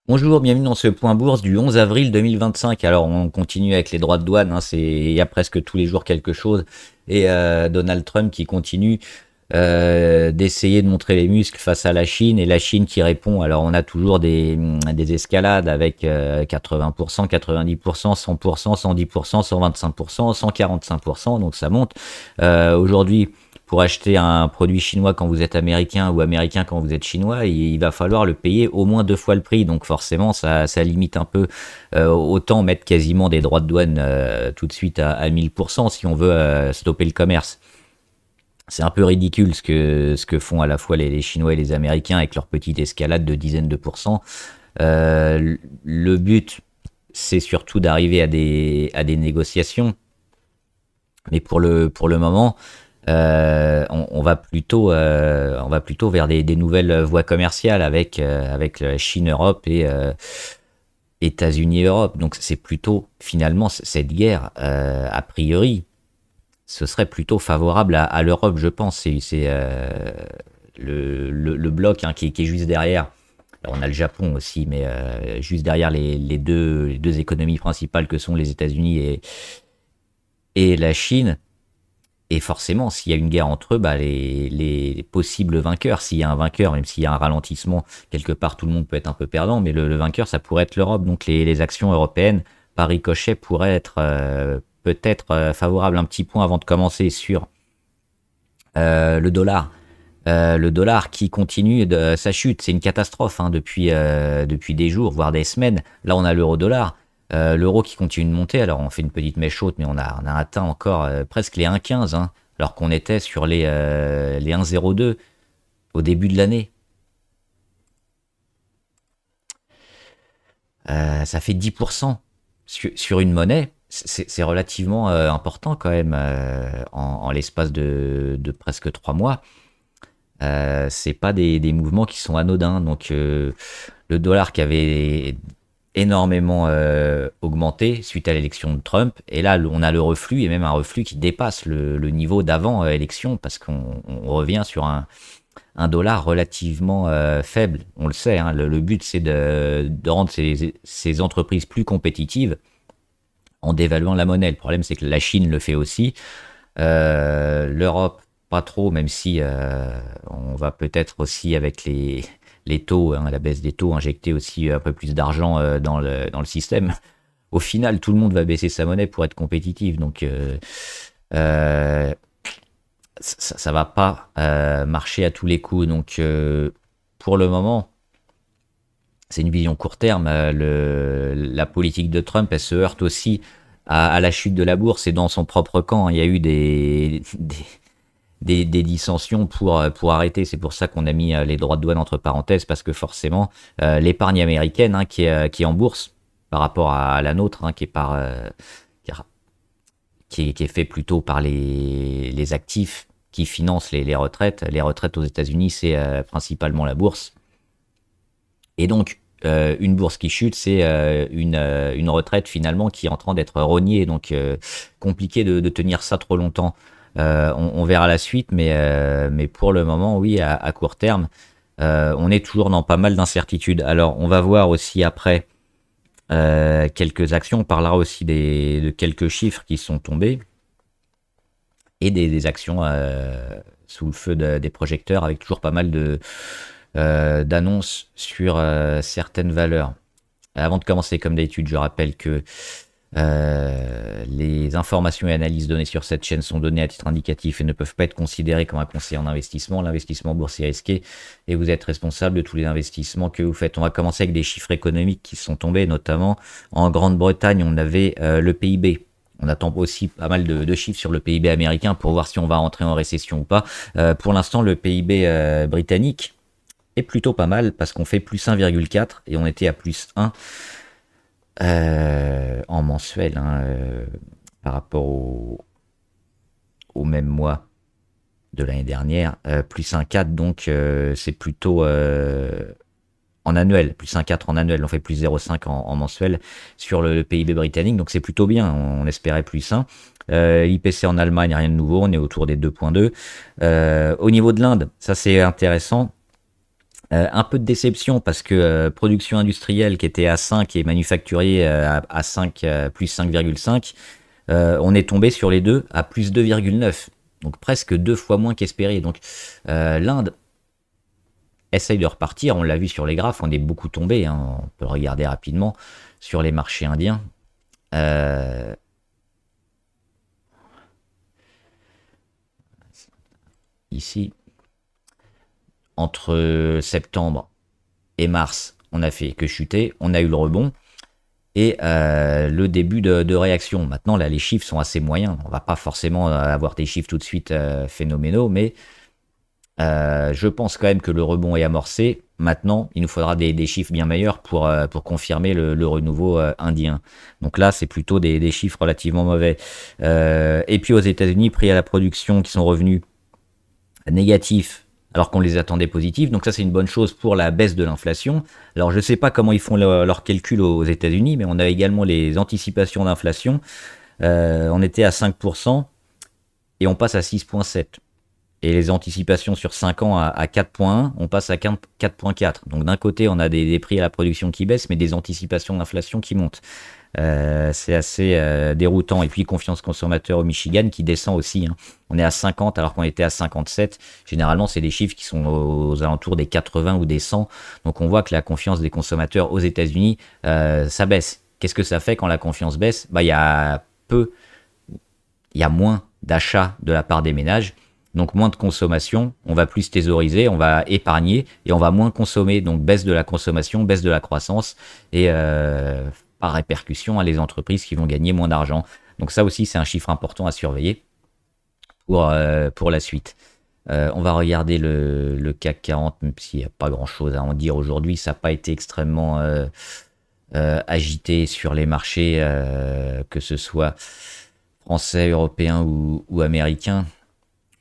Bonjour, bienvenue dans ce point bourse du 11 avril 2025. Alors, on continue avec les droits de douane, hein, il y a presque tous les jours quelque chose. Et Donald Trump qui continue d'essayer de montrer les muscles face à la Chine, et la Chine qui répond. Alors, on a toujours des escalades avec 80%, 90%, 100%, 110%, 125%, 145%, donc ça monte. Aujourd'hui, pour acheter un produit chinois quand vous êtes américain ou américain quand vous êtes chinois, il va falloir le payer au moins deux fois le prix. Donc forcément, ça limite un peu. Autant mettre quasiment des droits de douane tout de suite à 1000% si on veut stopper le commerce. C'est un peu ridicule ce que font à la fois les Chinois et les Américains avec leur petite escalade de dizaines de pourcents. Le but, c'est surtout d'arriver à des négociations. Mais pour le moment, on va plutôt vers des nouvelles voies commerciales avec la Chine, Europe et États-Unis, Europe. Donc c'est plutôt finalement cette guerre, a priori, ce serait plutôt favorable à l'Europe, je pense. C'est le bloc, hein, qui est juste derrière. Alors, on a le Japon aussi, mais juste derrière les deux économies principales que sont les États-Unis et la Chine. Et forcément, s'il y a une guerre entre eux, bah, les possibles vainqueurs, s'il y a un vainqueur, même s'il y a un ralentissement, quelque part, tout le monde peut être un peu perdant, mais le vainqueur, ça pourrait être l'Europe. Donc les actions européennes, par ricochet, pourraient être peut-être favorables un petit point avant de commencer sur le dollar. Le dollar qui continue de sa chute, c'est une catastrophe, hein, depuis des jours, voire des semaines. Là, on a l'euro-dollar. L'euro qui continue de monter, alors on fait une petite mèche haute, mais on a atteint encore presque les 1,15, hein, alors qu'on était sur les 1,02 au début de l'année. Ça fait 10% sur une monnaie. C'est relativement important quand même, en l'espace de presque 3 mois. C'est pas des mouvements qui sont anodins. Donc le dollar qui avait énormément augmenté suite à l'élection de Trump, et là on a le reflux, et même un reflux qui dépasse le niveau d'avant élection, parce qu'on revient sur un dollar relativement faible. On le sait, hein, le but c'est de rendre ces entreprises plus compétitives en dévaluant la monnaie. Le problème c'est que la Chine le fait aussi. L'Europe, pas trop, même si on va peut-être aussi avec les taux, hein, la baisse des taux, injecter aussi un peu plus d'argent dans le système. Au final, tout le monde va baisser sa monnaie pour être compétitif. Donc, euh, ça va pas marcher à tous les coups. Donc, pour le moment, c'est une vision court terme. La politique de Trump, elle se heurte aussi à la chute de la bourse et dans son propre camp. Il y a eu des dissensions pour arrêter. C'est pour ça qu'on a mis les droits de douane entre parenthèses, parce que forcément, l'épargne américaine, hein, qui est en bourse par rapport à la nôtre, hein, qui est fait plutôt par les actifs qui financent les retraites. Les retraites aux États-Unis, c'est principalement la bourse. Et donc, une bourse qui chute, c'est une retraite finalement qui est en train d'être rognée. Donc, compliqué de tenir ça trop longtemps. On verra la suite, mais pour le moment, oui, à court terme, on est toujours dans pas mal d'incertitudes. Alors, on va voir aussi après quelques actions. On parlera aussi de quelques chiffres qui sont tombés, et des actions sous le feu des projecteurs, avec toujours pas mal d'annonces sur certaines valeurs. Avant de commencer, comme d'habitude, je rappelle que les informations et analyses données sur cette chaîne sont données à titre indicatif et ne peuvent pas être considérées comme un conseil en investissement. L'investissement boursier est risqué et vous êtes responsable de tous les investissements que vous faites. On va commencer avec des chiffres économiques qui sont tombés, notamment en Grande-Bretagne. On avait le PIB. On attend aussi pas mal de chiffres sur le PIB américain pour voir si on va rentrer en récession ou pas. Pour l'instant, le PIB britannique est plutôt pas mal, parce qu'on fait plus 1,4 et on était à plus 1 en mensuel, hein, par rapport au même mois de l'année dernière. Plus 1,4, donc c'est plutôt en annuel, plus 1,4 en annuel, on fait plus 0,5 en mensuel sur le PIB britannique, donc c'est plutôt bien, on espérait plus 1. L'IPC en Allemagne, rien de nouveau, on est autour des 2,2. Au niveau de l'Inde, ça c'est intéressant. Un peu de déception parce que production industrielle qui était à 5 et manufacturier à 5, plus 5,5, on est tombé sur les deux à plus 2,9. Donc presque 2 fois moins qu'espéré. Donc l'Inde essaye de repartir. On l'a vu sur les graphes, on est beaucoup tombé. Hein. On peut le regarder rapidement sur les marchés indiens. Ici, entre septembre et mars, on a fait que chuter. On a eu le rebond. Et le début de réaction. Maintenant, là, les chiffres sont assez moyens. On va pas forcément avoir des chiffres tout de suite phénoménaux, mais je pense quand même que le rebond est amorcé. Maintenant, il nous faudra des chiffres bien meilleurs pour confirmer le renouveau indien. Donc là, c'est plutôt des chiffres relativement mauvais. Et puis aux États-Unis, prix à la production qui sont revenus négatifs alors qu'on les attendait positifs. Donc ça, c'est une bonne chose pour la baisse de l'inflation. Alors je ne sais pas comment ils font leurs calculs aux États-Unis, mais on a également les anticipations d'inflation. On était à 5% et on passe à 6,7%. Et les anticipations sur 5 ans à 4,1, on passe à 4,4. Donc d'un côté, on a des prix à la production qui baissent, mais des anticipations d'inflation qui montent. C'est assez déroutant. Et puis confiance consommateur au Michigan qui descend aussi. Hein. On est à 50 alors qu'on était à 57. Généralement, c'est des chiffres qui sont aux alentours des 80 ou des 100. Donc on voit que la confiance des consommateurs aux États-Unis, ça baisse. Qu'est-ce que ça fait quand la confiance baisse? Il y a moins d'achats de la part des ménages. Donc moins de consommation, on va plus thésauriser, on va épargner et on va moins consommer. Donc baisse de la consommation, baisse de la croissance et par répercussion, les entreprises qui vont gagner moins d'argent. Donc ça aussi, c'est un chiffre important à surveiller pour la suite. On va regarder le CAC 40, même s'il n'y a pas grand-chose à en dire aujourd'hui. Ça n'a pas été extrêmement agité sur les marchés, que ce soit français, européens ou américains.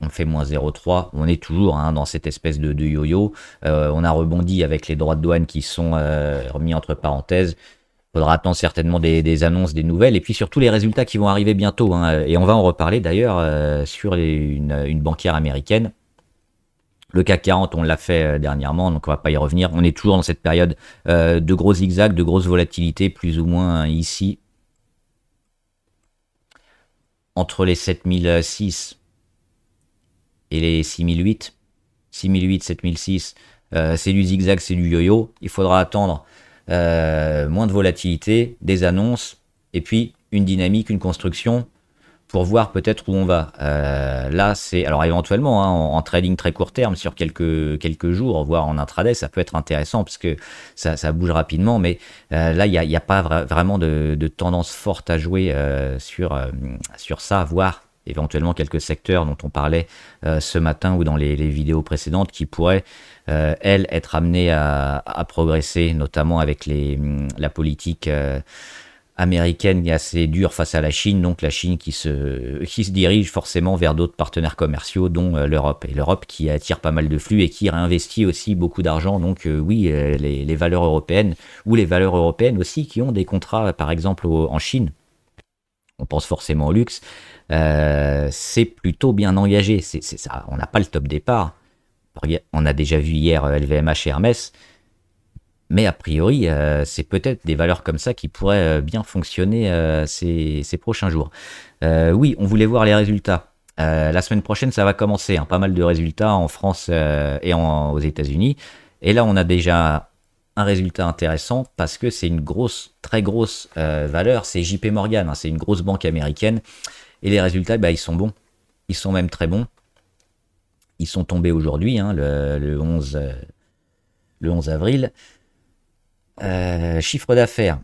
On fait moins 0,3. On est toujours dans cette espèce de yo-yo. On a rebondi avec les droits de douane qui sont remis entre parenthèses. Il faudra attendre certainement des annonces, des nouvelles, et puis surtout les résultats qui vont arriver bientôt. Hein. Et on va en reparler d'ailleurs sur une banquière américaine. Le CAC 40, on l'a fait dernièrement, donc on va pas y revenir. On est toujours dans cette période de gros zigzags, de grosse volatilité, plus ou moins ici. Entre les 7006 et les 6008, 7006, c'est du zigzag, c'est du yo-yo. Il faudra attendre moins de volatilité, des annonces, et puis une dynamique, une construction pour voir peut-être où on va. Là, c'est alors éventuellement en trading très court terme sur quelques jours, voire en intraday, ça peut être intéressant parce que ça bouge rapidement, mais là, il y a pas vraiment de tendance forte à jouer sur ça, voire éventuellement quelques secteurs dont on parlait ce matin ou dans les vidéos précédentes qui pourraient, elles, être amenées à progresser, notamment avec la politique américaine qui est assez dure face à la Chine, donc la Chine qui se dirige forcément vers d'autres partenaires commerciaux, dont l'Europe. Et l'Europe qui attire pas mal de flux et qui réinvestit aussi beaucoup d'argent. Donc oui, les valeurs européennes, ou les valeurs européennes aussi qui ont des contrats, par exemple, en Chine. On pense forcément au luxe. C'est plutôt bien engagé. C'est ça. On n'a pas le top départ. On a déjà vu hier LVMH et Hermès. Mais a priori, c'est peut-être des valeurs comme ça qui pourraient bien fonctionner ces prochains jours. Oui, on voulait voir les résultats. La semaine prochaine, ça va commencer. Pas mal de résultats en France et aux États-Unis. Et là, on a déjà un résultat intéressant parce que c'est une très grosse valeur. C'est JP Morgan. C'est une grosse banque américaine. Et les résultats, ils sont bons. Ils sont même très bons. Ils sont tombés aujourd'hui, le 11 avril. Chiffre d'affaires,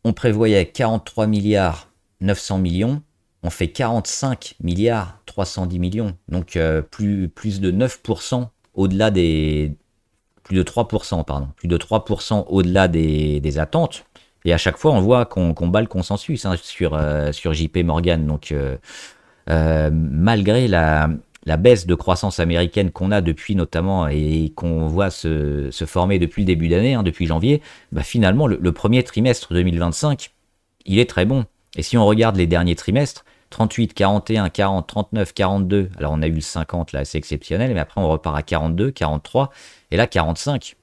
on prévoyait 43 milliards 900 millions, on fait 45 milliards 310 millions, donc plus de 9% au-delà plus de 3%, pardon, plus de 3% au-delà des attentes. Et à chaque fois, on voit qu'on bat le consensus sur JP Morgan. Donc, malgré la baisse de croissance américaine qu'on a depuis notamment et qu'on voit se former depuis le début d'année, depuis janvier, finalement, le premier trimestre 2025, il est très bon. Et si on regarde les derniers trimestres, 38, 41, 40, 39, 42. Alors on a eu le 50 là, c'est exceptionnel, mais après on repart à 42, 43 et là 45.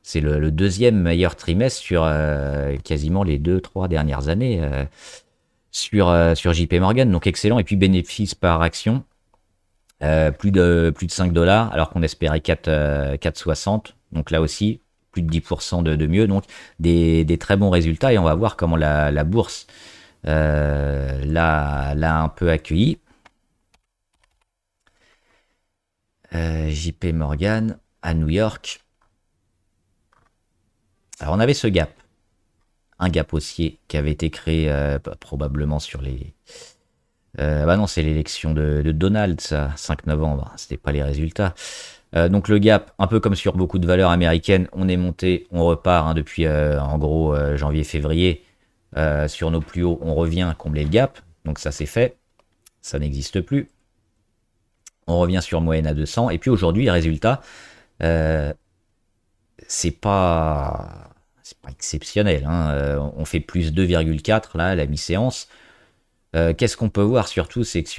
C'est le deuxième meilleur trimestre sur quasiment les 2-3 dernières années sur JP Morgan. Donc excellent. Et puis bénéfice par action, plus de 5 dollars, alors qu'on espérait 4,60. Donc là aussi, plus de 10% de mieux. Donc des très bons résultats. Et on va voir comment la bourse l'a un peu accueilli. JP Morgan à New York. Alors on avait ce gap, un gap haussier qui avait été créé probablement sur les... bah non, c'est l'élection de Donald, ça, 5 novembre, c'était pas les résultats. Donc le gap, un peu comme sur beaucoup de valeurs américaines, on est monté, on repart hein, depuis en gros janvier-février sur nos plus hauts, on revient combler le gap, donc ça c'est fait, ça n'existe plus. On revient sur moyenne à 200, et puis aujourd'hui, résultat, c'est pas exceptionnel. Hein. On fait plus 2,4 là à la mi-séance. Qu'est-ce qu'on peut voir surtout, c'est que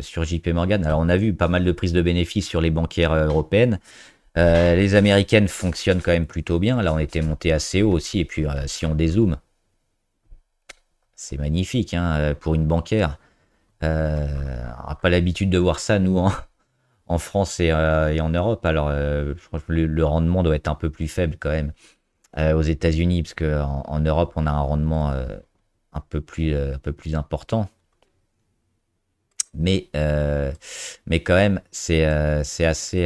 sur JP Morgan, alors on a vu pas mal de prises de bénéfices sur les banquières européennes. Les américaines fonctionnent quand même plutôt bien. Là, on était monté assez haut aussi. Et puis, si on dézoome, c'est magnifique hein, pour une bancaire. On n'a pas l'habitude de voir ça, nous, en France et en Europe. Alors, je crois que le rendement doit être un peu plus faible quand même aux États-Unis, parce qu'en Europe, on a un rendement un peu plus important. Mais quand même, c'est assez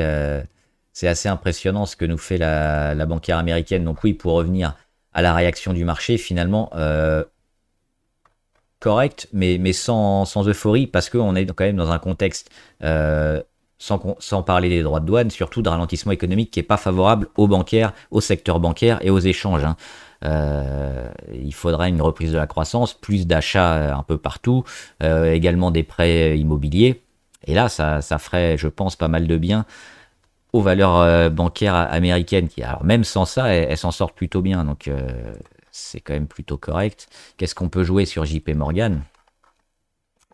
impressionnant ce que nous fait la banquière américaine. Donc oui, pour revenir à la réaction du marché, finalement, correct, mais sans euphorie, parce qu'on est quand même dans un contexte, sans parler des droits de douane, surtout de ralentissement économique qui n'est pas favorable aux bancaires, au secteur bancaire et aux échanges. Hein. Il faudra une reprise de la croissance, plus d'achats un peu partout, également des prêts immobiliers. Et là, ça ferait, je pense, pas mal de bien aux valeurs bancaires américaines qui, alors même sans ça, elles s'en sortent plutôt bien. Donc c'est quand même plutôt correct. Qu'est-ce qu'on peut jouer sur JP Morgan?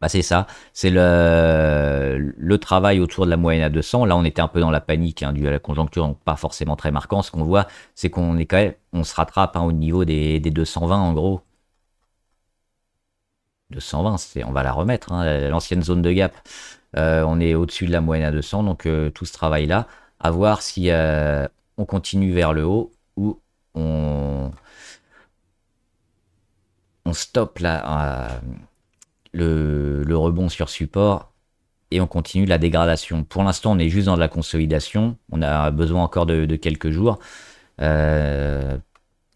Bah c'est ça, c'est le travail autour de la moyenne à 200. Là, on était un peu dans la panique hein, due à la conjoncture, donc pas forcément très marquant. Ce qu'on voit, c'est qu'on est quand même, on se rattrape hein, au niveau des 220 en gros. 220, on va la remettre, hein, l'ancienne zone de gap. On est au-dessus de la moyenne à 200, donc tout ce travail-là, à voir si on continue vers le haut ou on stoppe là. Le rebond sur support et on continue la dégradation. Pour l'instant, on est juste dans de la consolidation. On a besoin encore de quelques jours.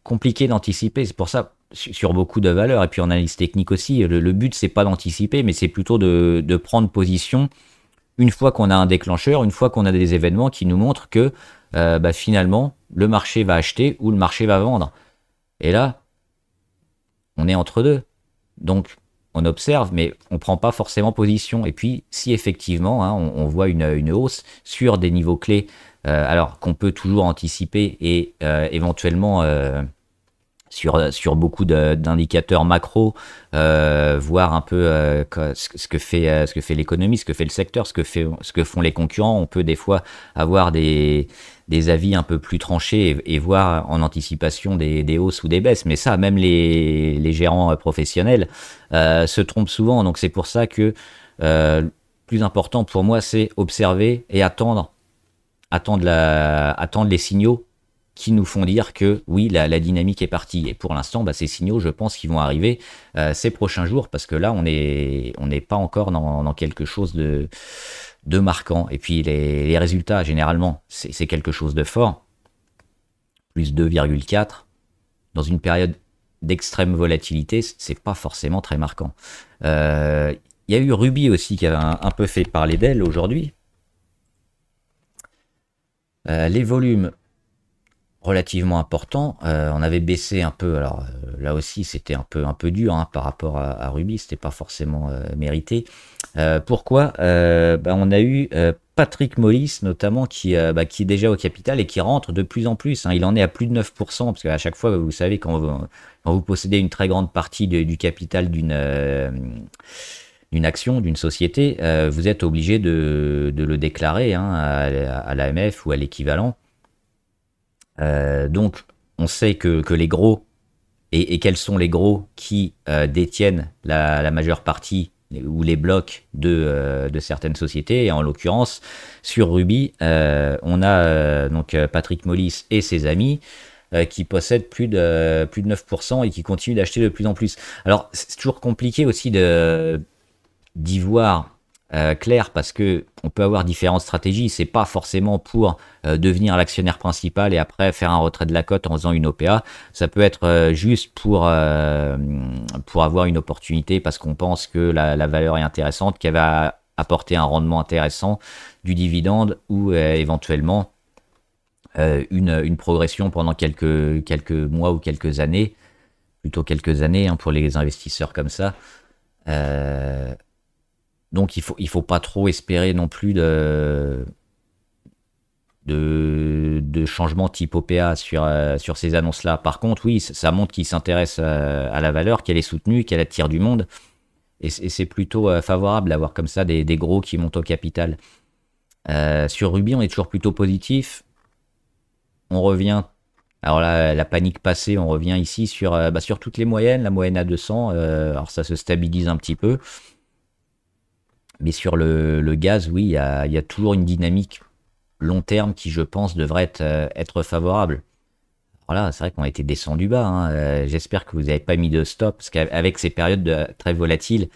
Compliqué d'anticiper. C'est pour ça, sur beaucoup de valeurs, et puis en analyse technique aussi, le but, c'est pas d'anticiper, mais c'est plutôt de prendre position une fois qu'on a un déclencheur, une fois qu'on a des événements qui nous montrent que finalement, le marché va acheter ou le marché va vendre. Et là, on est entre deux. Donc, on observe, mais on ne prend pas forcément position. Et puis, si effectivement, hein, on voit une hausse sur des niveaux clés, alors qu'on peut toujours anticiper et éventuellement sur beaucoup d'indicateurs macro, voir un peu ce que fait l'économie, ce que fait le secteur, ce que font les concurrents. On peut des fois avoir des avis un peu plus tranchés et voir en anticipation des hausses ou des baisses. Mais ça, même les gérants professionnels se trompent souvent. Donc c'est pour ça que le plus important pour moi, c'est observer et attendre les signaux qui nous font dire que oui, la dynamique est partie. Et pour l'instant, ces signaux, je pense qu'ils vont arriver ces prochains jours, parce que là, on n'est pas encore dans quelque chose de marquant. Et puis les résultats, généralement, c'est quelque chose de fort. Plus 2,4. Dans une période d'extrême volatilité, c'est pas forcément très marquant. Il y a eu Ruby aussi qui avait un peu fait parler d'elle aujourd'hui. Les volumes relativement importants, on avait baissé un peu, alors là aussi c'était un peu dur hein, par rapport à Ruby, c'était pas forcément mérité. Pourquoi? On a eu Patrick Mollis notamment qui est déjà au capital et qui rentre de plus en plus, hein. Il en est à plus de 9%, parce qu'à chaque fois, vous savez, quand vous possédez une très grande partie du capital d'une action, d'une société, vous êtes obligé de le déclarer, hein, à l'AMF ou à l'équivalent. Donc, on sait que les gros, et quels sont les gros qui détiennent la majeure partie ou les blocs de certaines sociétés. Et en l'occurrence, sur Ruby, on a Patrick Mollis et ses amis qui possèdent plus de 9% et qui continuent d'acheter de plus en plus. Alors, c'est toujours compliqué aussi d'y voir clair, parce que on peut avoir différentes stratégies. C'est pas forcément pour devenir l'actionnaire principal et après faire un retrait de la cote en faisant une OPA. Ça peut être juste pour avoir une opportunité parce qu'on pense que la valeur est intéressante, qu'elle va apporter un rendement intéressant, du dividende ou éventuellement une progression pendant quelques mois ou quelques années, plutôt quelques années, hein, pour les investisseurs comme ça. Donc il faut pas trop espérer non plus de changements type OPA sur ces annonces-là. Par contre, oui, ça montre qu'ils s'intéressent à la valeur, qu'elle est soutenue, qu'elle attire du monde. Et c'est plutôt favorable d'avoir comme ça des gros qui montent au capital. Sur Ruby, on est toujours plutôt positif. On revient, alors là, la panique passée, on revient ici sur toutes les moyennes, la moyenne à 200. Alors ça se stabilise un petit peu. Mais sur le gaz, oui, il y a toujours une dynamique long terme qui, je pense, devrait être favorable. Voilà, c'est vrai qu'on a été descendu bas, hein. J'espère que vous n'avez pas mis de stop, parce qu'avec ces périodes très volatiles,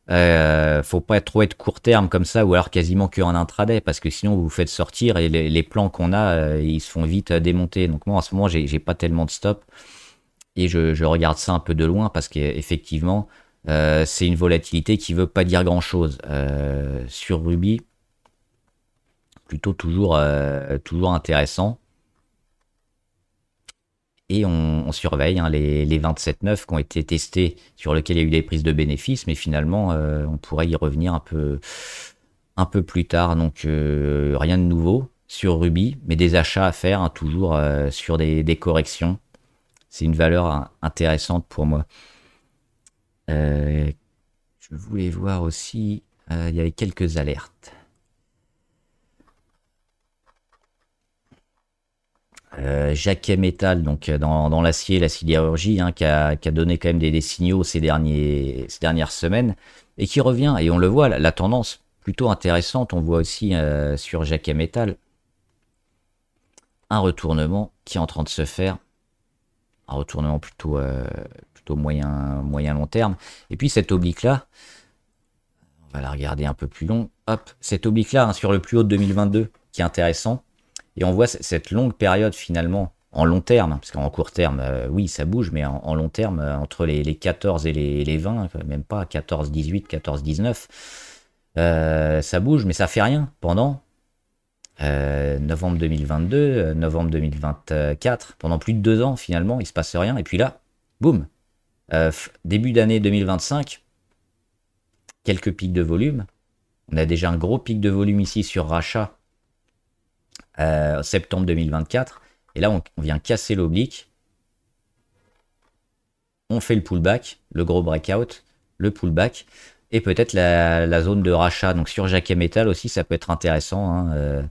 faut pas trop être court terme comme ça, ou alors quasiment qu'en intraday, parce que sinon vous vous faites sortir et les plans qu'on a, ils se font vite démonter. Donc moi, en ce moment, j'ai pas tellement de stop, et je regarde ça un peu de loin, parce qu'effectivement, c'est une volatilité qui veut pas dire grand chose. Sur Ruby, plutôt toujours intéressant. Et on surveille, hein, les 27,9 qui ont été testés, sur lesquels il y a eu des prises de bénéfices, mais finalement on pourrait y revenir un peu plus tard. Donc rien de nouveau sur Ruby, mais des achats à faire, hein, toujours sur des corrections. C'est une valeur intéressante pour moi. Je voulais voir aussi, il y avait quelques alertes. Jacquet Metal, donc dans l'acier, la sidérurgie, hein, qui a donné quand même des signaux ces dernières semaines, et qui revient, et on le voit, la tendance plutôt intéressante. On voit aussi sur Jacquet Metal un retournement qui est en train de se faire, un retournement plutôt moyen long terme. Et puis cette oblique là, on va la regarder un peu plus long. Hop, cette oblique là, hein, sur le plus haut de 2022, qui est intéressant. Et on voit cette longue période finalement en long terme, parce qu'en court terme, oui, ça bouge, mais en long terme, entre les 14 et les 20, même pas 14, 18, 14, 19, ça bouge, mais ça fait rien pendant novembre 2022, novembre 2024, pendant plus de 2 ans finalement, il se passe rien. Et puis là, boum, début d'année 2025, quelques pics de volume. On a déjà un gros pic de volume ici sur rachat, septembre 2024, et là on vient casser l'oblique, on fait le pullback, le gros breakout, le pullback, et peut-être la zone de rachat. Donc sur Jacquet Metal aussi, ça peut être intéressant, hein,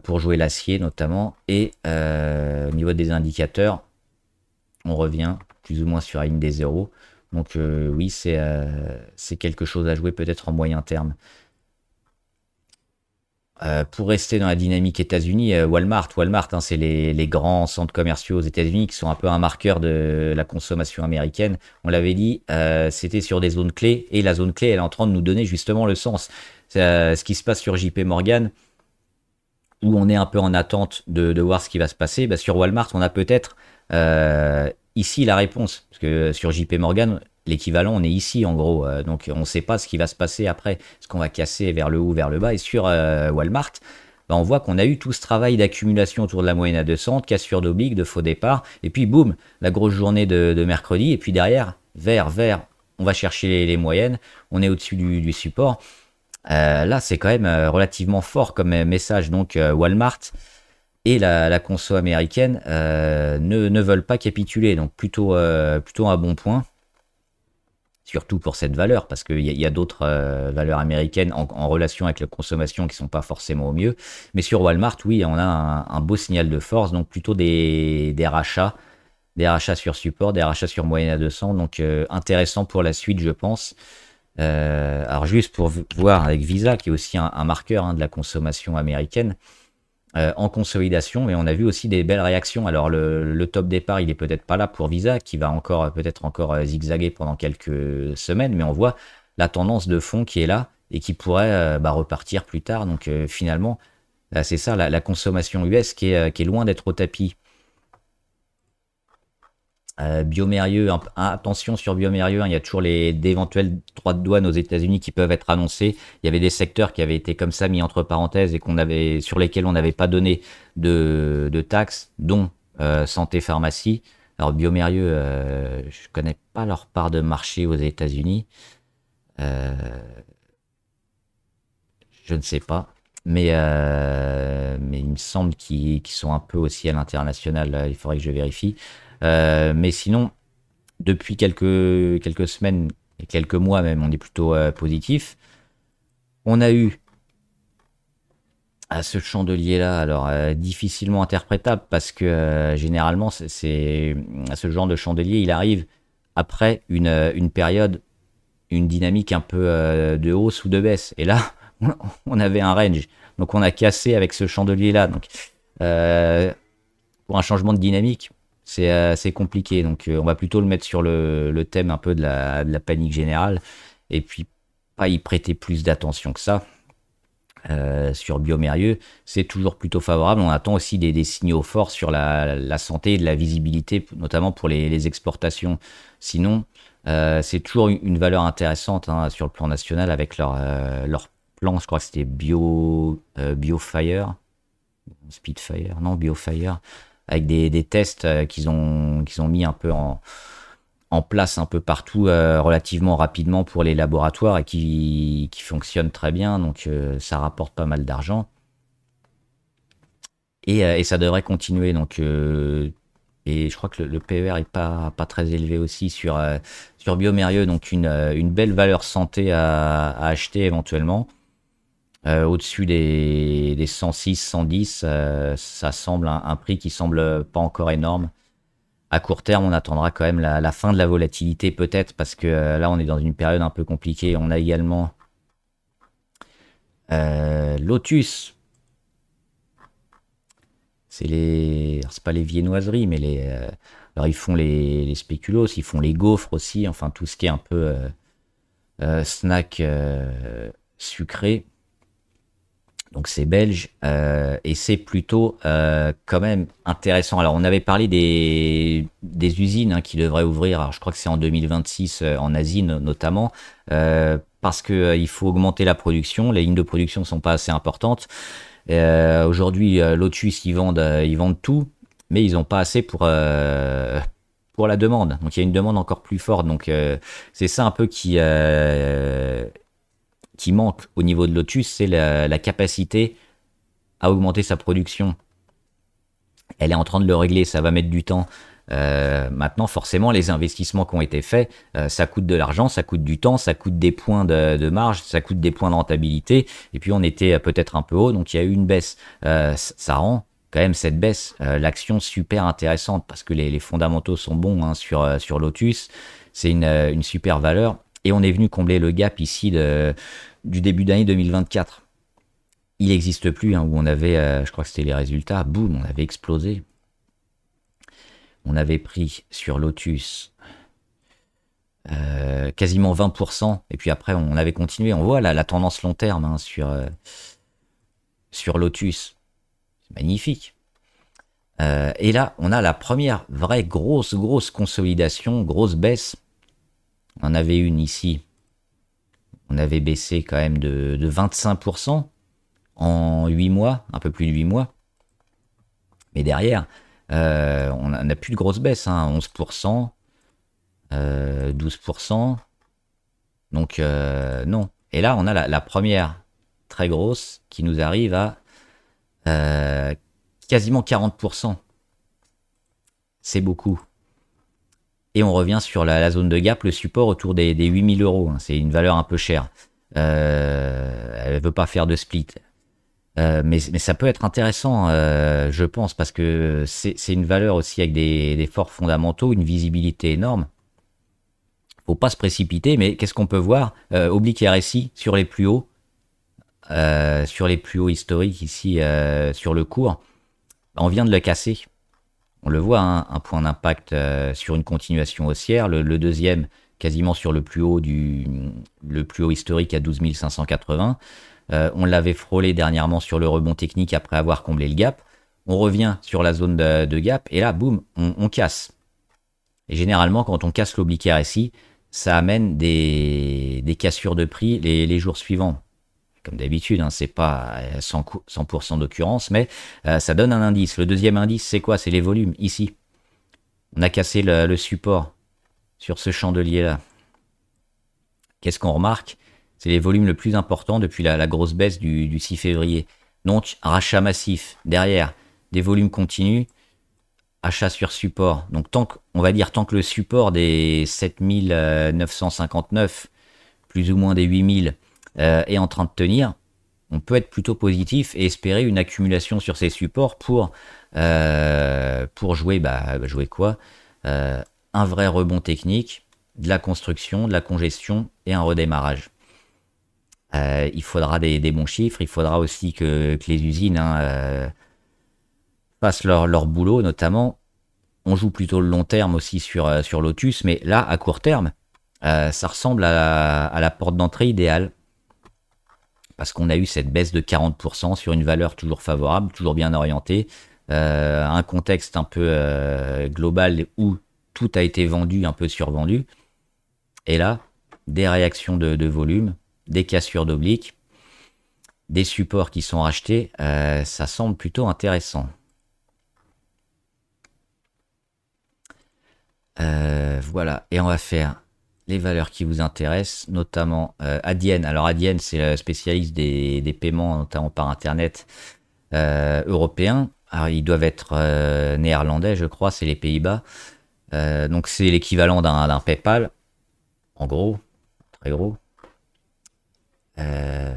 pour jouer l'acier notamment. Et au niveau des indicateurs, on revient plus ou moins sur la ligne des zéros. Donc oui, c'est quelque chose à jouer peut-être en moyen terme. Pour rester dans la dynamique États-Unis, Walmart, hein, c'est les grands centres commerciaux aux États-Unis qui sont un peu un marqueur de la consommation américaine. On l'avait dit, c'était sur des zones clés, et la zone clé, elle est en train de nous donner justement le sens. Ce qui se passe sur JP Morgan, où on est un peu en attente de voir ce qui va se passer. Sur Walmart, on a peut-être ici la réponse, parce que sur JP Morgan, l'équivalent, on est ici en gros, donc on ne sait pas ce qui va se passer après, est-ce qu'on va casser vers le haut, vers le bas. Et sur Walmart, on voit qu'on a eu tout ce travail d'accumulation autour de la moyenne à 200, de cassure d'oblique, de faux départ, et puis boum, la grosse journée de mercredi, et puis derrière, vert, on va chercher les moyennes, on est au-dessus du support. Là, c'est quand même relativement fort comme message. Donc, Walmart et la conso américaine ne veulent pas capituler. Donc, plutôt un bon point. Surtout pour cette valeur, parce qu'il y a d'autres valeurs américaines en relation avec la consommation qui sont pas forcément au mieux. Mais sur Walmart, oui, on a un beau signal de force. Donc, plutôt des rachats. Des rachats sur support, des rachats sur moyenne à 200. Donc, intéressant pour la suite, je pense. Alors juste pour voir avec Visa, qui est aussi un marqueur de la consommation américaine, en consolidation, et on a vu aussi des belles réactions. Alors le top départ, il est peut-être pas là pour Visa, qui va peut-être encore zigzaguer pendant quelques semaines, mais on voit la tendance de fond qui est là et qui pourrait repartir plus tard. Donc finalement, c'est ça, la consommation US qui est loin d'être au tapis. Biomérieux, attention sur Biomérieux, il y a toujours d'éventuels droits de douane aux États-Unis qui peuvent être annoncés. Il y avait des secteurs qui avaient été comme ça mis entre parenthèses et sur lesquels on n'avait pas donné de taxes, dont santé pharmacie. Alors Biomérieux, je connais pas leur part de marché aux États-Unis. Je ne sais pas. Mais il me semble qu'ils sont un peu aussi à l'international. Il faudrait que je vérifie. Mais sinon, depuis quelques semaines et quelques mois même, on est plutôt positif. On a eu ce chandelier-là, alors difficilement interprétable parce que généralement, c'est ce genre de chandelier, il arrive après une période, une dynamique un peu de hausse ou de baisse. Et là, on avait un range. Donc on a cassé avec ce chandelier-là. Donc pour un changement de dynamique, c'est compliqué. Donc on va plutôt le mettre sur le thème un peu de la panique générale. Et puis pas y prêter plus d'attention que ça. Sur Biomérieux, c'est toujours plutôt favorable. On attend aussi des signaux forts sur la santé et de la visibilité, notamment pour les exportations. Sinon, c'est toujours une valeur intéressante sur le plan national avec leur plan, je crois que c'était BioFire, Speedfire, non, BioFire, avec des tests qu'ils ont mis un peu en place un peu partout relativement rapidement pour les laboratoires et qui fonctionnent très bien, donc ça rapporte pas mal d'argent et ça devrait continuer. Donc et je crois que le PER est pas très élevé aussi sur Biomérieux, donc une belle valeur santé à acheter éventuellement. Au-dessus des 106, 110, ça semble un prix qui semble pas encore énorme. À court terme, on attendra quand même la fin de la volatilité peut-être parce que là, on est dans une période un peu compliquée. On a également Lotus. C'est pas les viennoiseries, mais alors ils font les spéculoos, ils font les gaufres aussi. Enfin, tout ce qui est un peu snack sucré. Donc c'est belge et c'est plutôt quand même intéressant. Alors on avait parlé des usines qui devraient ouvrir, alors je crois que c'est en 2026 en Asie notamment, parce que il faut augmenter la production, les lignes de production ne sont pas assez importantes. Aujourd'hui Lotus ils vendent tout, mais ils n'ont pas assez pour la demande. Donc il y a une demande encore plus forte. Donc c'est ça un peu qui manque au niveau de Lotus, c'est la capacité à augmenter sa production. Elle est en train de le régler, ça va mettre du temps. Maintenant, forcément, les investissements qui ont été faits, ça coûte de l'argent, ça coûte du temps, ça coûte des points de marge, ça coûte des points de rentabilité. Et puis, on était peut-être un peu haut, donc il y a eu une baisse. Ça rend quand même cette baisse, l'action super intéressante parce que les fondamentaux sont bons sur Lotus. C'est une super valeur. Et on est venu combler le gap ici du début d'année 2024. Il n'existe plus, où on avait, je crois que c'était les résultats, boum, on avait explosé. On avait pris sur Lotus quasiment 20%, et puis après on avait continué. On voit la tendance long terme sur Lotus. C'est magnifique. Et là, on a la première vraie grosse consolidation, grosse baisse. On en avait une ici. On avait baissé quand même de 25% en 8 mois, un peu plus de 8 mois. Mais derrière, on n'a plus de grosses baisses, 11%, 12%. Donc non. Et là, on a la première très grosse qui nous arrive à quasiment 40%. C'est beaucoup. Et on revient sur la zone de gap, le support autour des 8000 euros. Hein. C'est une valeur un peu chère. Elle veut pas faire de split. Mais ça peut être intéressant, je pense, parce que c'est une valeur aussi avec des forts fondamentaux, une visibilité énorme. Faut pas se précipiter, mais qu'est-ce qu'on peut voir? Oblique RSI sur les plus hauts, historiques ici, sur le cours. On vient de le casser. On le voit, hein, un point d'impact sur une continuation haussière. Le deuxième, quasiment sur le plus haut historique à 12 580. On l'avait frôlé dernièrement sur le rebond technique après avoir comblé le gap. On revient sur la zone de gap et là, boum, on casse. Et généralement, quand on casse l'oblique RSI, ça amène des cassures de prix les jours suivants. Comme d'habitude, hein, c'est pas 100% d'occurrence, mais ça donne un indice. Le deuxième indice, c'est quoi? C'est les volumes, ici. On a cassé le support sur ce chandelier-là. Qu'est-ce qu'on remarque? C'est les volumes le plus important depuis la grosse baisse du 6 février. Donc, rachat massif. Derrière, des volumes continus. Achat sur support. Donc, on va dire tant que le support des 7959, plus ou moins des 8000, est en train de tenir, on peut être plutôt positif et espérer une accumulation sur ces supports pour jouer, jouer quoi? Un vrai rebond technique, de la construction, de la congestion et un redémarrage. Il faudra des bons chiffres, il faudra aussi que les usines fassent leur boulot, notamment. On joue plutôt le long terme aussi sur Lotus, mais là, à court terme, ça ressemble à la porte d'entrée idéale. Parce qu'on a eu cette baisse de 40% sur une valeur toujours favorable, toujours bien orientée, un contexte un peu global où tout a été vendu, un peu survendu. Et là, des réactions de volume, des cassures d'obliques, des supports qui sont rachetés, ça semble plutôt intéressant. Voilà, et on va faire les valeurs qui vous intéressent, notamment Adyen. Alors Adyen, c'est le spécialiste des paiements, notamment par Internet européens. Alors ils doivent être néerlandais, je crois, c'est les Pays-Bas. Donc c'est l'équivalent d'un PayPal, en gros, très gros. On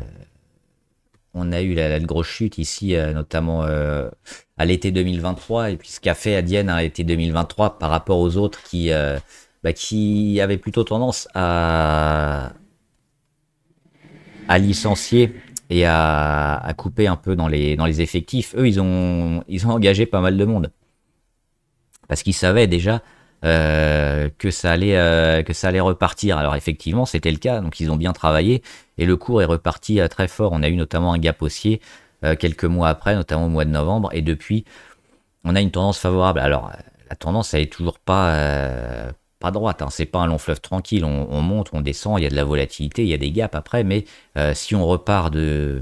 a eu la grosse chute ici, notamment à l'été 2023, et puis ce qu'a fait Adyen à l'été 2023 par rapport aux autres qui avaient plutôt tendance à licencier et à couper un peu dans les effectifs. Eux, ils ont engagé pas mal de monde parce qu'ils savaient déjà que ça allait repartir. Alors effectivement, c'était le cas, donc ils ont bien travaillé et le cours est reparti très fort. On a eu notamment un gap haussier quelques mois après, notamment au mois de novembre, et depuis, on a une tendance favorable. Alors la tendance, elle est toujours pas droite, hein. C'est pas un long fleuve tranquille. On monte, on descend, il y a de la volatilité, il y a des gaps après, mais si on repart de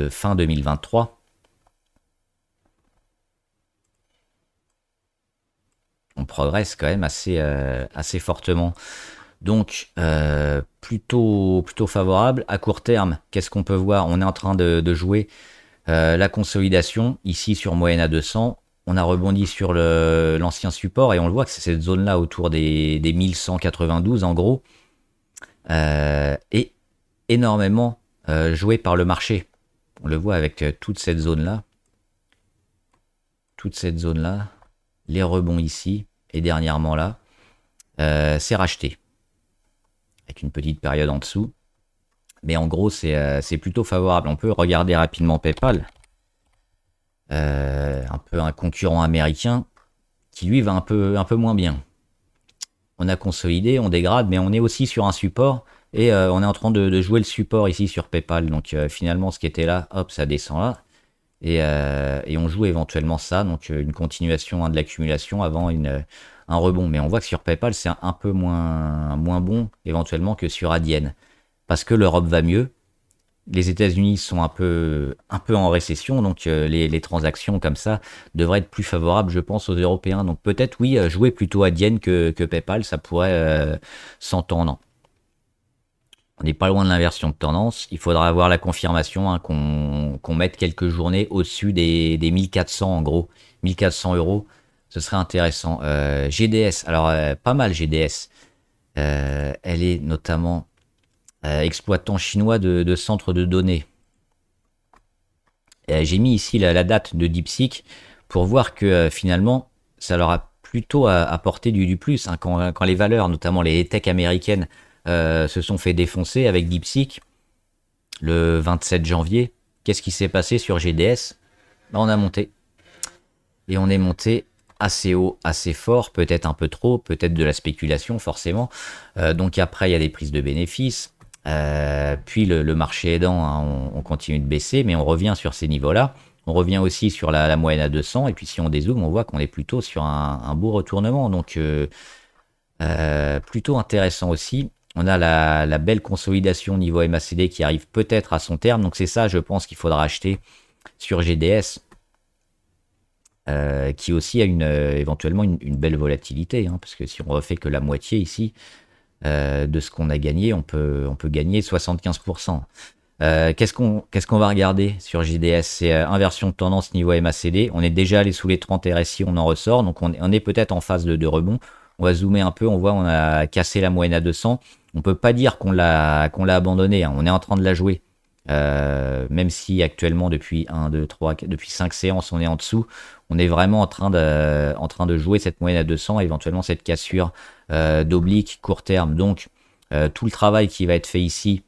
fin 2023. On progresse quand même assez fortement. Donc, plutôt favorable. À court terme, qu'est-ce qu'on peut voir? On est en train de jouer la consolidation, ici sur moyenne à 200. On a rebondi sur l'ancien support et on le voit que c'est cette zone-là autour des 1192 en gros. Et énormément joué par le marché. On le voit avec toute cette zone-là. Toute cette zone-là. Les rebonds ici, et dernièrement là, c'est racheté. Avec une petite période en dessous. Mais en gros, c'est plutôt favorable. On peut regarder rapidement PayPal. Un peu un concurrent américain qui lui va un peu moins bien. On a consolidé, on dégrade, mais on est aussi sur un support. Et on est en train de jouer le support ici sur PayPal. Donc finalement, ce qui était là, hop, ça descend là. Et on joue éventuellement ça, donc une continuation de l'accumulation avant un rebond. Mais on voit que sur PayPal, c'est un peu moins bon éventuellement que sur Adyen. Parce que l'Europe va mieux. Les États-Unis sont un peu en récession, donc les transactions comme ça devraient être plus favorables, je pense, aux Européens. Donc peut-être, oui, jouer plutôt Adyen que PayPal, ça pourrait s'entendre. On n'est pas loin de l'inversion de tendance. Il faudra avoir la confirmation hein, qu'on mette quelques journées au-dessus des 1400 en gros. 1400 euros, ce serait intéressant. GDS, alors pas mal GDS. Elle est notamment exploitant chinois de centres de données. J'ai mis ici la date de DeepSeek pour voir que finalement, ça leur a plutôt apporté du plus. Hein, quand les valeurs, notamment les tech américaines, se sont fait défoncer avec DeepSeek le 27 janvier. Qu'est-ce qui s'est passé sur GDS? On a monté. Et on est monté assez haut, assez fort, peut-être un peu trop, peut-être de la spéculation forcément. Donc après, il y a des prises de bénéfices. Puis le marché aidant, hein, on continue de baisser, mais on revient sur ces niveaux-là. On revient aussi sur la moyenne à 200. Et puis si on dézoome, on voit qu'on est plutôt sur un beau retournement. Donc plutôt intéressant aussi. On a la belle consolidation niveau MACD qui arrive peut-être à son terme. Donc c'est ça, je pense qu'il faudra acheter sur GDS. Qui aussi a éventuellement une belle volatilité. Hein, parce que si on refait que la moitié ici de ce qu'on a gagné, on peut gagner 75%. Qu'est-ce qu'on va regarder sur GDS? C'est inversion de tendance niveau MACD. On est déjà allé sous les 30 RSI, on en ressort. Donc on est peut-être en phase de rebond. On va zoomer un peu, on voit on a cassé la moyenne à 200. On peut pas dire qu'on l'a abandonné, hein. On est en train de la jouer. Même si actuellement depuis 1, 2, 3, 4, depuis 5 séances on est en dessous, on est vraiment en train de jouer cette moyenne à 200, éventuellement cette cassure d'oblique court terme. Donc tout le travail qui va être fait ici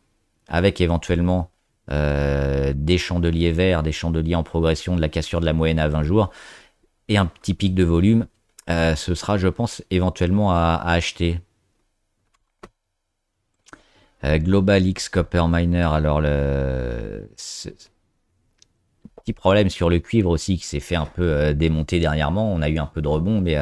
avec éventuellement des chandeliers verts, des chandeliers en progression, de la cassure de la moyenne à 20 jours et un petit pic de volume, ce sera je pense éventuellement à acheter. Global X Copper Miner, alors petit problème sur le cuivre aussi qui s'est fait un peu démonter dernièrement. On a eu un peu de rebond, mais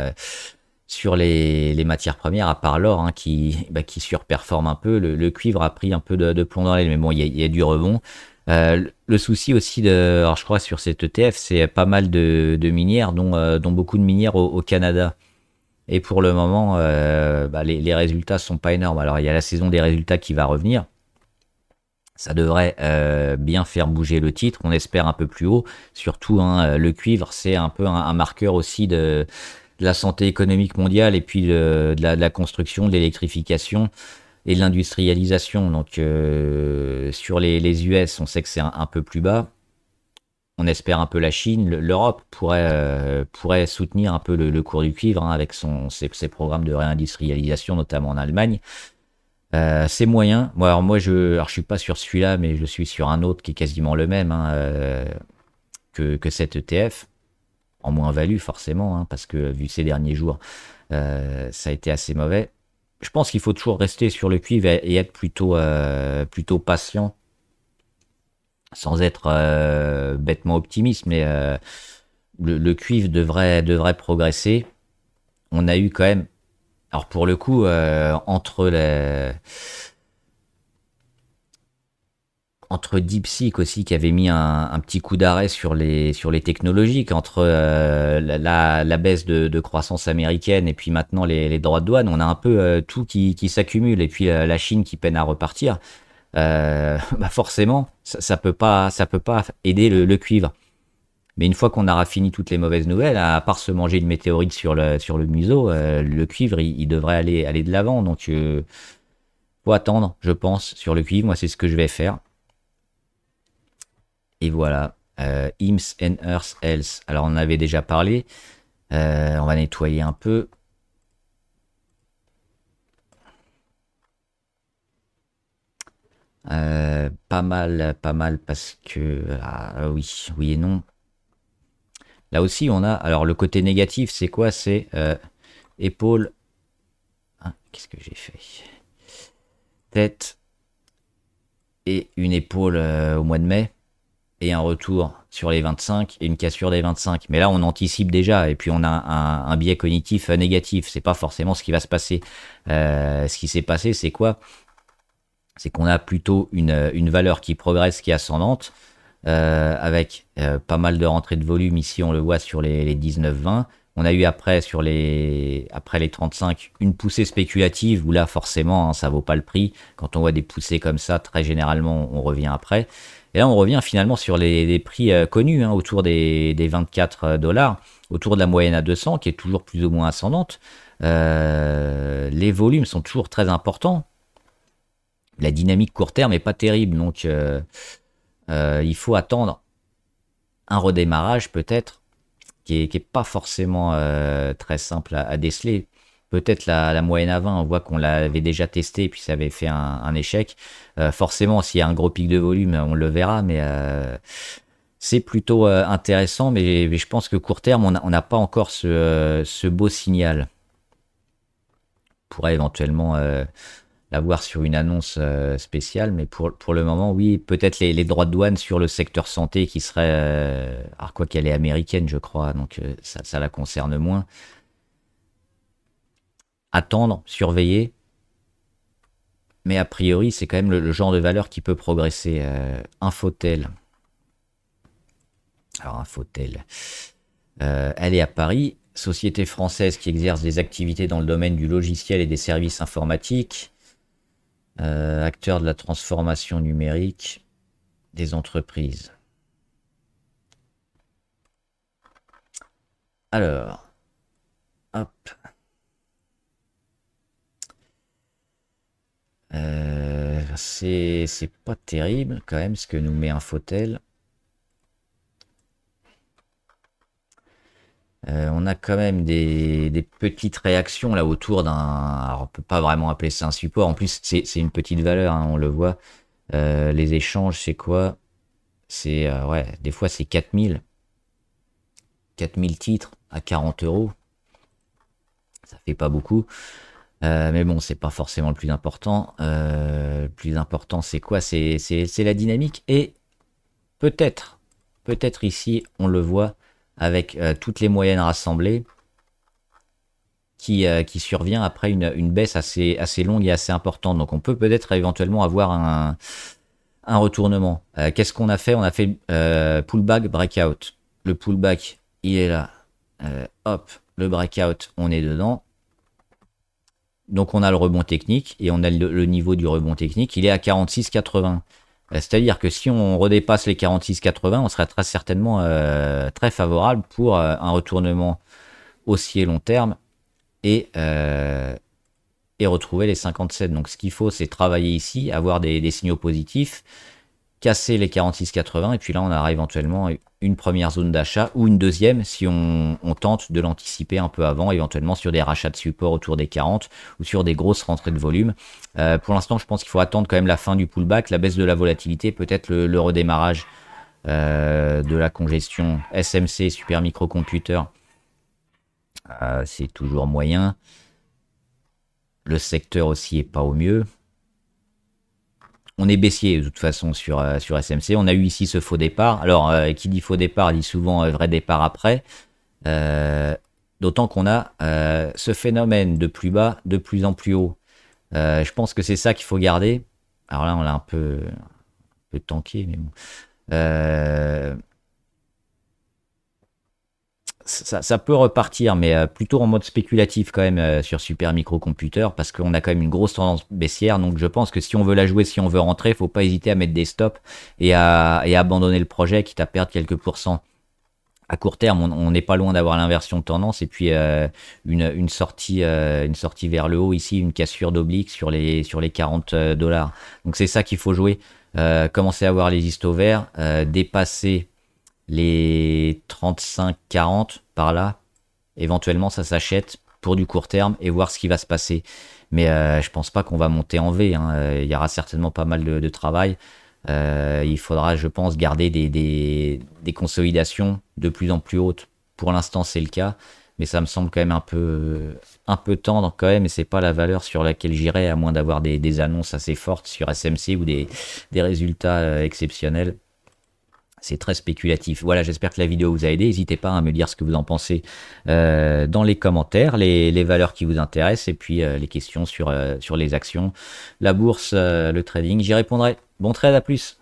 sur les matières premières, à part l'or hein, qui surperforme un peu, le cuivre a pris un peu de plomb dans l'aile, mais bon, il y a du rebond. Le souci aussi, alors je crois sur cet ETF, c'est pas mal de minières, dont beaucoup de minières au Canada. Et pour le moment, les résultats sont pas énormes. Alors il y a la saison des résultats qui va revenir. Ça devrait bien faire bouger le titre. On espère un peu plus haut. Surtout, hein, le cuivre, c'est un peu un marqueur aussi de la santé économique mondiale et puis de la construction, de l'électrification et de l'industrialisation. Donc sur les US, on sait que c'est un peu plus bas. On espère un peu la Chine. L'Europe pourrait soutenir un peu le cours du cuivre hein, avec ses programmes de réindustrialisation, notamment en Allemagne. C'est moyen. Moi, je suis pas sur celui-là, mais je suis sur un autre qui est quasiment le même hein, que cet ETF, en moins value forcément, hein, parce que vu ces derniers jours, ça a été assez mauvais. Je pense qu'il faut toujours rester sur le cuivre et être plutôt patient, sans être bêtement optimiste, mais le cuivre devrait progresser. On a eu quand même, alors pour le coup, entre DeepSeek aussi qui avait mis un petit coup d'arrêt sur les technologiques, entre la baisse de croissance américaine et puis maintenant les droits de douane, on a un peu tout qui s'accumule et puis la Chine qui peine à repartir. Forcément, ça peut pas aider le cuivre. Mais une fois qu'on aura fini toutes les mauvaises nouvelles, à part se manger une météorite sur le museau, le cuivre, il devrait aller de l'avant. Donc, faut attendre, je pense, sur le cuivre. Moi, c'est ce que je vais faire. Et voilà. IMS and Earth Health. Alors, on en avait déjà parlé. On va nettoyer un peu. Pas mal parce que oui et non. Là aussi on a, alors le côté négatif c'est quoi? C'est épaule, hein, qu'est-ce que j'ai fait? Tête et une épaule au mois de mai et un retour sur les 25 et une cassure des 25. Mais là on anticipe déjà et puis on a un biais cognitif négatif. C'est pas forcément ce qui va se passer. Ce qui s'est passé c'est quoi? C'est qu'on a plutôt une valeur qui progresse, qui est ascendante, avec pas mal de rentrées de volume. Ici, on le voit sur les 19-20. On a eu après les 35 une poussée spéculative où là forcément hein, ça vaut pas le prix. Quand on voit des poussées comme ça, très généralement on revient après. Et là on revient finalement sur les prix connus, hein, autour des 24 dollars, autour de la moyenne à 200 qui est toujours plus ou moins ascendante. Les volumes sont toujours très importants. La dynamique court terme est pas terrible, donc il faut attendre un redémarrage peut-être qui est pas forcément très simple à déceler. Peut-être la moyenne à 20, on voit qu'on l'avait déjà testé et puis ça avait fait un échec. Forcément, s'il y a un gros pic de volume, on le verra, mais c'est plutôt intéressant. Mais je pense que court terme, on n'a pas encore ce beau signal. On pourrait éventuellement l'avoir sur une annonce spéciale, mais pour le moment, oui, peut-être les droits de douane sur le secteur santé qui serait, alors quoi qu'elle est américaine, je crois, donc ça la concerne moins. Attendre, surveiller, mais a priori, c'est quand même le genre de valeur qui peut progresser. Infotel. Alors, Infotel, elle est à Paris, société française qui exerce des activités dans le domaine du logiciel et des services informatiques. Acteur de la transformation numérique des entreprises. Alors, hop. C'est pas terrible quand même ce que nous met Infotel. On a quand même des petites réactions là autour d'un... Alors on peut pas vraiment appeler ça un support. En plus c'est une petite valeur, hein, on le voit. Les échanges c'est quoi? C'est ouais, des fois c'est 4000 titres à 40 euros. Ça fait pas beaucoup. Mais bon, c'est pas forcément le plus important. Le plus important c'est quoi? C'est la dynamique. Et peut-être ici on le voit avec toutes les moyennes rassemblées qui survient après une baisse assez longue et assez importante. Donc on peut peut-être éventuellement avoir un retournement. Qu'est-ce qu'on a fait? On a fait pullback, breakout. Le pullback, il est là. Hop, le breakout, on est dedans. Donc on a le rebond technique et on a le niveau du rebond technique. Il est à 46,80. C'est-à-dire que si on redépasse les 46,80, on serait très certainement très favorable pour un retournement haussier long terme et retrouver les 57. Donc ce qu'il faut, c'est travailler ici, avoir des signaux positifs, casser les 46,80 et puis là on aura éventuellement une première zone d'achat ou une deuxième si on tente de l'anticiper un peu avant, éventuellement sur des rachats de support autour des 40 ou sur des grosses rentrées de volume. Pour l'instant, je pense qu'il faut attendre quand même la fin du pullback, la baisse de la volatilité, peut-être le redémarrage de la congestion SMC, Super Microcomputer. C'est toujours moyen. Le secteur aussi est pas au mieux. On est baissier de toute façon sur SMC. On a eu ici ce faux départ. Alors, qui dit faux départ dit souvent vrai départ après. D'autant qu'on a ce phénomène de plus bas, de plus en plus haut. Je pense que c'est ça qu'il faut garder. Alors là, on l'a un peu tanké, mais bon. Ça peut repartir, mais plutôt en mode spéculatif quand même sur Super Microcomputer, parce qu'on a quand même une grosse tendance baissière. Donc je pense que si on veut la jouer, si on veut rentrer, faut pas hésiter à mettre des stops et à abandonner le projet, quitte à perdre quelques pourcents. À court terme, on n'est pas loin d'avoir l'inversion de tendance et puis une sortie vers le haut ici, une cassure d'oblique sur les 40 dollars. Donc c'est ça qu'il faut jouer. Commencer à voir les istos verts, dépasser les 35-40 par là, éventuellement ça s'achète pour du court terme et voir ce qui va se passer. Mais je pense pas qu'on va monter en V, hein. Il y aura certainement pas mal de travail. Il faudra, je pense, garder des consolidations de plus en plus hautes. Pour l'instant, c'est le cas, mais ça me semble quand même un peu tendre quand même, et c'est pas la valeur sur laquelle j'irai, à moins d'avoir des annonces assez fortes sur SMC ou des résultats exceptionnels. C'est très spéculatif. Voilà, j'espère que la vidéo vous a aidé. N'hésitez pas à me dire ce que vous en pensez dans les commentaires, les valeurs qui vous intéressent et puis les questions sur les actions, la bourse, le trading. J'y répondrai. Bon trade, à plus.